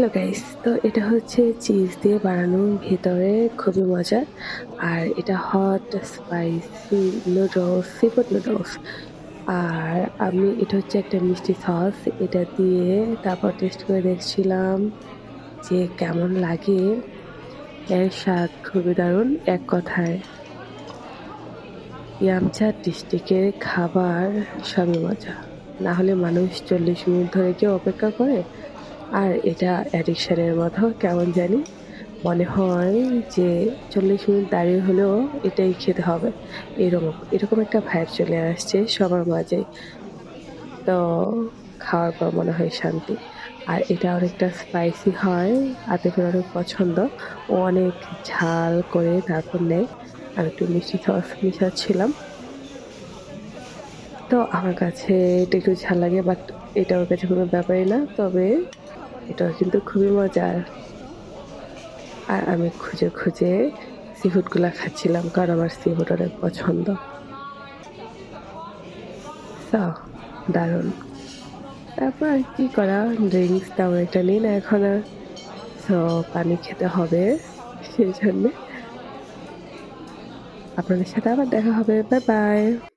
Hello guys, তো এটা হচ্ছে চিজ দিয়ে বানানো, ভেতরে খুবই মজার। আর এটা hot spicy noodles, seafood noodles. আর এটা হচ্ছে একটা মিষ্টি সস। এটা দিয়ে তারপর টেস্ট করে দেখছিলাম যে কেমন লাগে। এর স্বাদ খুবই দারুণ। এক কথায় ইয়ামচা ডিস্ট্রিক্টের খাবার সবই মজা। না হলে মানুষ ৪০ মিনিট ধরে কেউ অপেক্ষা করে? আর এটা অ্যাডিকশনের মতো কেমন জানি। মনে হয় যে ৪০ মিনিট দাঁড়িয়ে হলেও এটাই খেতে হবে। এরকম একটা ভাইব চলে আসছে সবার মাঝেই। তো খাওয়ার পর মনে হয় শান্তি। আর এটা অনেকটা স্পাইসি হয়। আতিফের অনেক পছন্দ। ও অনেক ঝাল করে তারপর নেয়। আমি একটু মিষ্টি সস মিশাচ্ছিলাম। তো আমার কাছে এটা একটু ঝাল লাগে, বাট এটা ওর কাছে কোনো ব্যাপারই না। তবে এটাও কিন্তু খুবই মজার। আর আমি খুঁজে সি-ফুড গুলা খাচ্ছিলাম, কারণ আমার সি-ফুড অনেক পছন্দ। সো দারুণ। তারপর আর কি করা, ড্রিংকস তেমন একটা নেই না এখন আর। সো পানি খেতে হবে। সেই জন্যে আপনাদের সাথে আবার দেখা হবে। Bye bye.